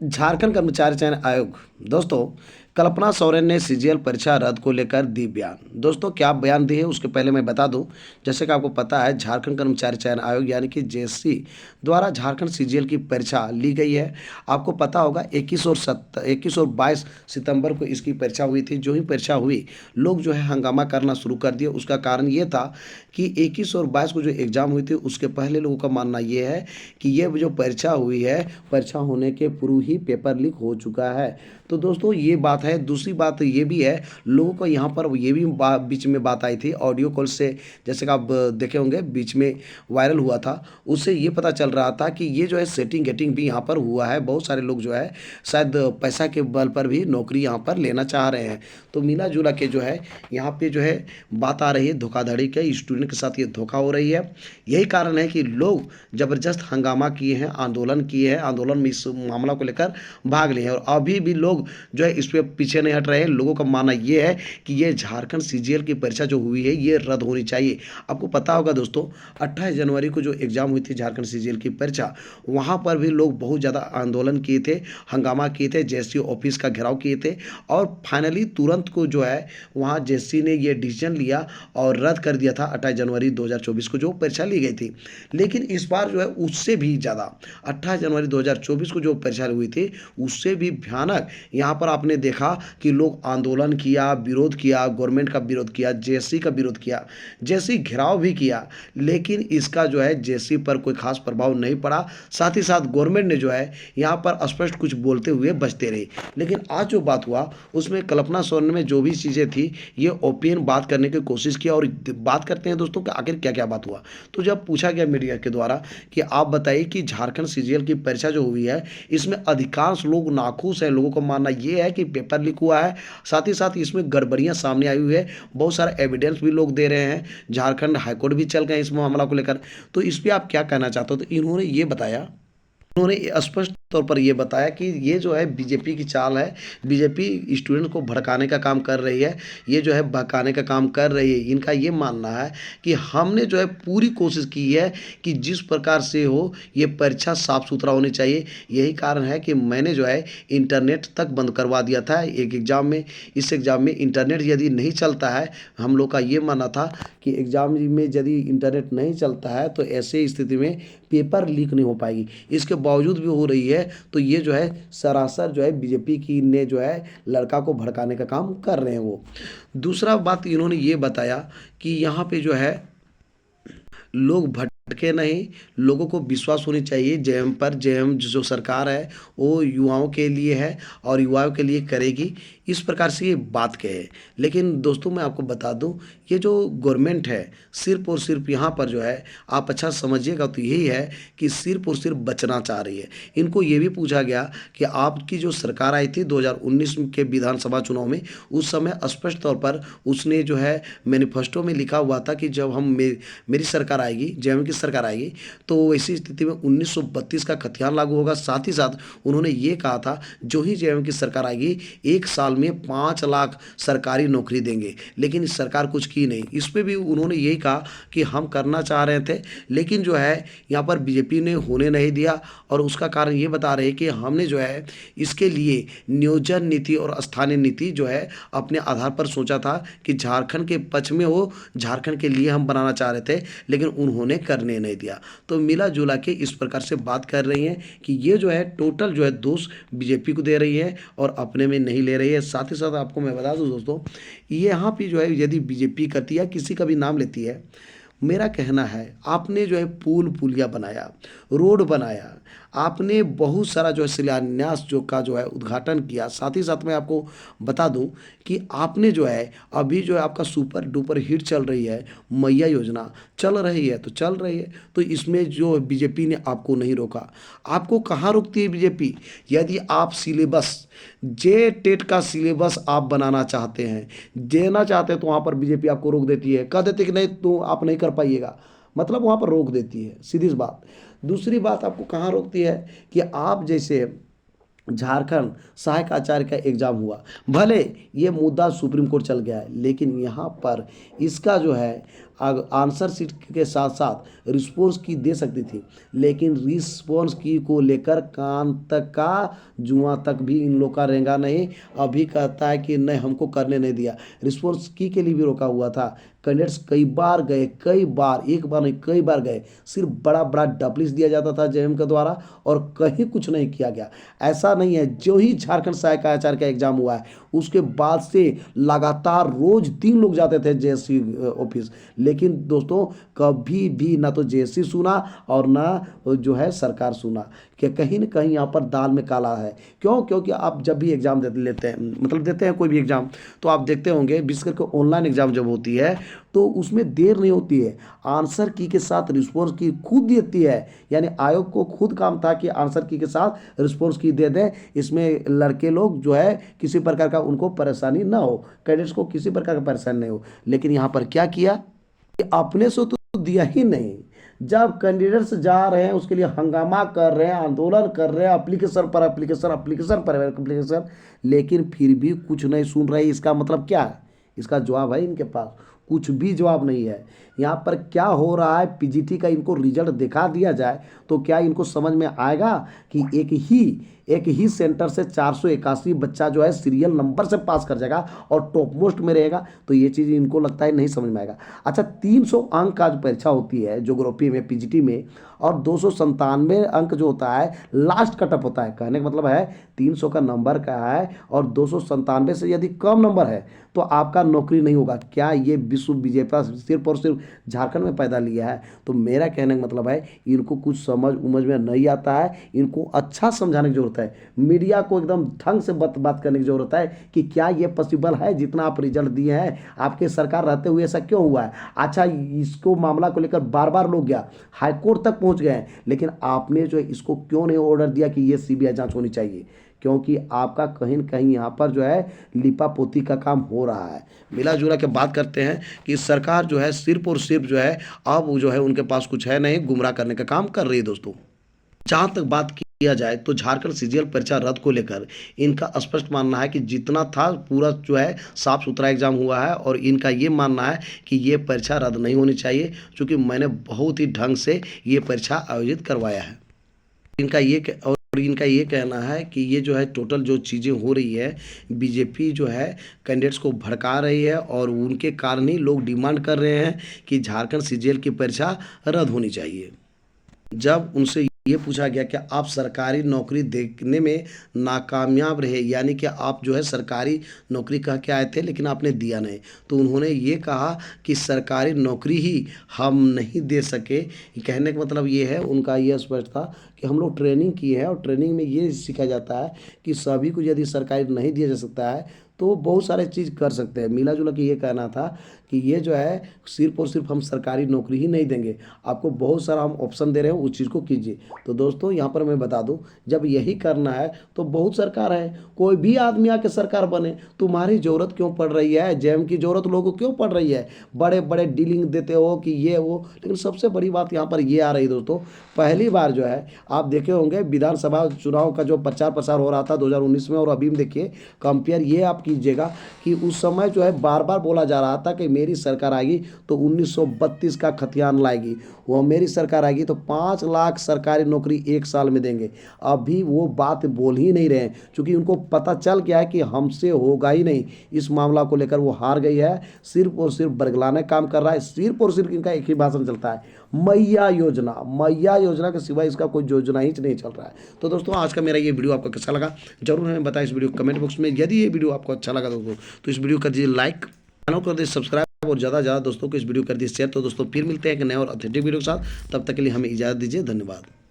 झारखंड कर्मचारी चयन आयोग। दोस्तों, कल्पना सोरेन ने सीजीएल परीक्षा रद्द को लेकर दी बयान। दोस्तों, क्या बयान दी है उसके पहले मैं बता दूं। जैसे कि आपको पता है, झारखंड कर्मचारी चयन आयोग यानी कि जेएससी द्वारा झारखंड सीजीएल की परीक्षा ली गई है। आपको पता होगा 21 और 22 सितंबर को इसकी परीक्षा हुई थी। जो ही परीक्षा हुई, लोग जो है हंगामा करना शुरू कर दिए। उसका कारण ये था कि 21 और 22 को जो एग्ज़ाम हुई थी, उसके पहले लोगों का मानना ये है कि ये जो परीक्षा हुई है, परीक्षा होने के पूर्व ही पेपर लीक हो चुका है। तो दोस्तों, ये बात है। दूसरी बात ये भी है, लोगों को यहाँ पर ये भी बीच में बात आई थी ऑडियो कॉल से, जैसे कि आप देखे होंगे बीच में वायरल हुआ था। उससे ये पता चल रहा था कि ये जो है सेटिंग गेटिंग भी यहाँ पर हुआ है। बहुत सारे लोग जो है शायद पैसा के बल पर भी नौकरी यहाँ पर लेना चाह रहे हैं। तो मिला जुला के जो है यहाँ पे जो है बात आ रही है धोखाधड़ी के, स्टूडेंट के साथ ये धोखा हो रही है। यही कारण है कि लोग ज़बरदस्त हंगामा किए हैं, आंदोलन किए हैं, आंदोलन में इस मामला को लेकर भाग लिए हैं। और अभी भी लोग जो है इस पे पीछे नहीं हट रहे हैं। लोगों का मानना ये है कि ये झारखंड सीजीएल की परीक्षा जो हुई है, ये रद्द होनी चाहिए। आपको पता होगा दोस्तों, 28 जनवरी को जो एग्ज़ाम हुई थी झारखंड सीजीएल की परीक्षा, वहाँ पर भी लोग बहुत ज़्यादा आंदोलन किए थे, हंगामा किए थे, जेएससी ऑफिस का घेराव किए थे। और फाइनली तुरंत को जो है वहाँ जेएससी ने ये डिसीजन लिया और रद्द कर दिया था 28 जनवरी 2024 को जो परीक्षा ली गई थी। लेकिन इस बार जो है उससे भी ज़्यादा 28 जनवरी 2024 को जो परीक्षा हुई थी, उससे भी भयानक यहाँ पर आपने देखा कि लोग आंदोलन किया, विरोध किया, गवर्नमेंट का विरोध किया, जेएससी का विरोध किया, जेएससी घेराव भी किया। लेकिन इसका जो है जेएससी पर कोई खास प्रभाव नहीं पड़ा। साथ ही साथ गवर्नमेंट ने जो है यहाँ पर स्पष्ट कुछ बोलते हुए बचते रही। लेकिन आज जो बात हुआ उसमें कल्पना सोरेन में जो भी चीज़ें थी, ये ओपन बात करने की कोशिश किया। और बात करते हैं दोस्तों कि आखिर क्या क्या बात हुआ। तो जब पूछा गया मीडिया के द्वारा कि आप बताइए कि झारखंड सीजीएल की परीक्षा जो हुई है, इसमें अधिकांश लोग नाखुश हैं। लोगों का मानना ये है कि पेपर लीक हुआ है, साथ ही साथ इसमें गड़बड़ियां सामने आई हुई है। बहुत सारा एविडेंस भी लोग दे रहे हैं। झारखंड हाईकोर्ट भी चल गए इस मामला को लेकर। तो इस पर आप क्या कहना चाहते हो? तो इन्होंने ये बताया, उन्होंने स्पष्ट तौर पर यह बताया कि ये जो है बीजेपी की चाल है। बीजेपी स्टूडेंट को भड़काने का काम कर रही है, ये जो है बहकाने का काम कर रही है। इनका ये मानना है कि हमने जो है पूरी कोशिश की है कि जिस प्रकार से हो ये परीक्षा साफ सुथरा होनी चाहिए। यही कारण है कि मैंने जो है इंटरनेट तक बंद करवा दिया था एक एग्ज़ाम में। इस एग्ज़ाम में इंटरनेट यदि नहीं चलता है, हम लोग का ये मानना था कि एग्ज़ाम में यदि इंटरनेट नहीं चलता है तो ऐसे स्थिति में पेपर लीक नहीं हो पाएगी। इसके बावजूद भी हो रही है। तो ये जो है सरासर जो है बीजेपी की ने जो है लड़का को भड़काने का काम कर रहे हैं वो। दूसरा बात इन्होंने ये बताया कि यहाँ पे जो है लोग भटके नहीं, लोगों को विश्वास होनी चाहिए जेएम पर। जेएम जो सरकार है वो युवाओं के लिए है और युवाओं के लिए करेगी, इस प्रकार से ये बात कहे। लेकिन दोस्तों, मैं आपको बता दूं, ये जो गवर्नमेंट है सिर्फ और सिर्फ यहाँ पर जो है आप अच्छा समझिएगा तो यही है कि सिर्फ और सिर्फ बचना चाह रही है। इनको ये भी पूछा गया कि आपकी जो सरकार आई थी 2019 के विधानसभा चुनाव में, उस समय स्पष्ट तौर पर उसने जो है मैनिफेस्टो में लिखा हुआ था कि जब हम मेरी सरकार आएगी, जेएम की सरकार आएगी, तो ऐसी स्थिति में 1932 का खतियान लागू होगा। साथ ही साथ उन्होंने ये कहा था जो ही जेएम की सरकार आएगी 1 साल में 5 लाख सरकारी नौकरी देंगे। लेकिन इस सरकार कुछ की नहीं। इस पे भी उन्होंने यही कहा कि हम करना चाह रहे थे, लेकिन जो है यहाँ पर बीजेपी ने होने नहीं दिया। और उसका कारण ये बता रहे हैं कि हमने जो है इसके लिए नियोजन नीति और स्थानीय नीति जो है अपने आधार पर सोचा था कि झारखंड के पक्ष में हो, झारखंड के लिए हम बनाना चाह रहे थे, लेकिन उन्होंने करने नहीं दिया। तो मिला जुला के इस प्रकार से बात कर रही हैं कि ये जो है टोटल जो है दोष बीजेपी को दे रही है और अपने में नहीं ले रही है। साथ ही साथ आपको मैं बता दूं दोस्तों, ये यहाँ पे जो है यदि बीजेपी करती है, किसी का भी नाम लेती है, मेरा कहना है आपने जो है पुल पुलिया बनाया, रोड बनाया, आपने बहुत सारा जो है शिलान्यास जो है उद्घाटन किया। साथ ही साथ मैं आपको बता दूं कि आपने जो है अभी जो है आपका सुपर डुपर हिट चल रही है मैया योजना, चल रही है तो चल रही है। तो इसमें जो बीजेपी ने आपको नहीं रोका। आपको कहाँ रोकती है बीजेपी? यदि आप सिलेबस जे टेट का सिलेबस आप बनाना चाहते हैं, देना चाहते हैं, तो वहाँ पर बीजेपी आपको रोक देती है, कह देती है कि नहीं तो आप नहीं कर पाइएगा। मतलब वहाँ पर रोक देती है, सीधी सी बात। दूसरी बात आपको कहाँ रोकती है कि आप जैसे झारखंड सहायक आचार्य का एग्जाम हुआ, भले ये मुद्दा सुप्रीम कोर्ट चल गया है, लेकिन यहाँ पर इसका जो है आंसर शीट के साथ साथ रिस्पॉन्स की दे सकती थी, लेकिन रिस्पॉन्स की को लेकर कान तक का जुआ तक भी इन लोग का रेंगा नहीं। अभी कहता है कि नहीं, हमको करने नहीं दिया। रिस्पॉन्स की के लिए भी रोका हुआ था। कैंडिडेट्स कई बार गए, कई बार, एक बार नहीं कई बार गए, सिर्फ बड़ा बड़ा डब्लिस दिया जाता था जेएम के द्वारा और कहीं कुछ नहीं किया गया। ऐसा नहीं है, जो ही झारखंड सहायक आचार्य का एग्जाम हुआ है उसके बाद से लगातार रोज 3 लोग जाते थे जेएससी ऑफिस, लेकिन दोस्तों कभी भी ना तो जेएससी सुना और ना जो है सरकार सुना कि कहीं ना कहीं यहाँ पर दाल में काला है। क्यों? क्योंकि आप जब भी एग्जाम लेते हैं, मतलब देते हैं कोई भी एग्जाम, तो आप देखते होंगे विशेष करके ऑनलाइन एग्जाम जब होती है तो उसमें देर नहीं होती है। आंसर की के साथ रिस्पॉन्स की खुद देती है, यानी आयोग को खुद काम था कि आंसर की के साथ रिस्पॉन्स की दे दें। इसमें लड़के लोग जो है किसी प्रकार का उनको परेशानी ना हो, कैडेट्स को किसी प्रकार का परेशानी नहीं हो। लेकिन यहाँ पर क्या किया कि अपने से तो दिया ही नहीं। जब कैंडिडेट्स जा रहे हैं उसके लिए हंगामा कर रहे हैं, आंदोलन कर रहे हैं, एप्लीकेशन पर एप्लीकेशन, एप्लीकेशन पर एप्लीकेशन, लेकिन फिर भी कुछ नहीं सुन रहे। इसका मतलब क्या है? इसका जवाब है इनके पास कुछ भी जवाब नहीं है। यहाँ पर क्या हो रहा है, पीजीटी का इनको रिजल्ट दिखा दिया जाए तो क्या इनको समझ में आएगा कि एक ही सेंटर से 481 बच्चा जो है सीरियल नंबर से पास कर जाएगा और टॉप मोस्ट में रहेगा? तो ये चीज़ इनको लगता है नहीं समझ में आएगा। अच्छा, 300 अंक का जो परीक्षा होती है ज्योग्राफी में, पीजीटी में, और 297 अंक जो होता है लास्ट कटअप होता है। कहने का मतलब है 300 का नंबर का है और 297 से यदि कम नंबर है तो आपका नौकरी नहीं होगा। क्या ये विश्व विजेता सिर्फ और सिर्फ झारखंड में पैदा लिया है? तो मेरा कहने का मतलब है इनको कुछ समझ उमझ में नहीं आता है। इनको अच्छा समझाने की जरूरत है, मीडिया को एकदम ढंग से बात करने की जरूरत है कि क्या ये पॉसिबल है जितना आप रिजल्ट दिए हैं, आपके सरकार रहते हुए ऐसा क्यों हुआ है। अच्छा, इसको मामला को लेकर बार बार लोग गया, हाईकोर्ट तक पहुंच गए, लेकिन आपने जो है इसको क्यों नहीं ऑर्डर दिया कि ये सीबीआई जांच होनी चाहिए? क्योंकि आपका कहीं न कहीं यहाँ पर जो है लिपापोती का काम हो रहा है। मिला जुला के बात करते हैं कि सरकार जो है सिर्फ और सिर्फ जो है अब जो है उनके पास कुछ है नहीं, गुमराह करने का काम कर रही है। दोस्तों, जहाँ तक बात किया जाए तो झारखंड सीजीएल परीक्षा रद्द को लेकर इनका स्पष्ट मानना है कि जितना था पूरा जो है साफ सुथरा एग्जाम हुआ है और इनका ये मानना है कि ये परीक्षा रद्द नहीं होनी चाहिए, क्योंकि मैंने बहुत ही ढंग से ये परीक्षा आयोजित करवाया है। इनका ये कहना है कि ये जो है टोटल जो चीज़ें हो रही है, बीजेपी जो है कैंडिडेट्स को भड़का रही है और उनके कारण ही लोग डिमांड कर रहे हैं कि झारखंड सीजीएल की परीक्षा रद्द होनी चाहिए। जब उनसे ये पूछा गया कि आप सरकारी नौकरी देखने में नाकामयाब रहे, यानी कि आप जो है सरकारी नौकरी कह के आए थे लेकिन आपने दिया नहीं, तो उन्होंने ये कहा कि सरकारी नौकरी ही हम नहीं दे सके। कहने का मतलब ये है, उनका ये स्पष्ट था कि हम लोग ट्रेनिंग की है और ट्रेनिंग में ये सीखा जाता है कि सभी को यदि सरकारी नहीं दिया जा सकता है तो बहुत सारे चीज़ कर सकते हैं। मिला जुला के ये कहना था कि ये जो है सिर्फ और सिर्फ हम सरकारी नौकरी ही नहीं देंगे, आपको बहुत सारा हम ऑप्शन दे रहे हैं, उस चीज़ को कीजिए। तो दोस्तों यहाँ पर मैं बता दूं, जब यही करना है तो बहुत सरकार है, कोई भी आदमी आके सरकार बने, तुम्हारी ज़रूरत क्यों पड़ रही है? जेएम की ज़रूरत लोगों को क्यों पड़ रही है? बड़े बड़े डीलिंग देते हो कि ये वो, लेकिन सबसे बड़ी बात यहाँ पर ये आ रही दोस्तों, पहली बार जो है आप देखे होंगे विधानसभा चुनाव का जो प्रचार प्रसार हो रहा था 2019 में और अभी में देखिए, कंपेयर ये आप कीजिएगा कि उस समय जो है बार बार बोला जा रहा था कि मेरी सरकार आएगी तो 1932 का खतियान लाएगी, वो मेरी सरकार आएगी तो 5 लाख सरकारी नौकरी 1 साल में देंगे। अभी वो बात बोल ही नहीं रहे हैं, क्योंकि उनको पता चल गया है कि हमसे होगा ही नहीं। इस मामला को लेकर वो हार गई है, सिर्फ और सिर्फ बरगलाने काम कर रहा है। सिर्फ और सिर्फ इनका एक ही भाषण चलता है, मैया योजना। मैया योजना के सिवाय इसका कोई योजना ही नहीं चल रहा है। तो दोस्तों, आज का मेरा ये वीडियो आपको कैसा लगा जरूर हमें बताएं इस वीडियो कमेंट बॉक्स में। यदि ये वीडियो आपको अच्छा लगा दोस्तों तो इस वीडियो कर दीजिए लाइक, चैनल कर दीजिए सब्सक्राइब और ज़्यादा से ज़्यादा दोस्तों को इस वीडियो कर दीजिए शेयर। तो दोस्तों फिर मिलते हैं एक नए और ऑथेंटिक वीडियो के साथ, तब तक के लिए हमें इजाज़त दीजिए। धन्यवाद।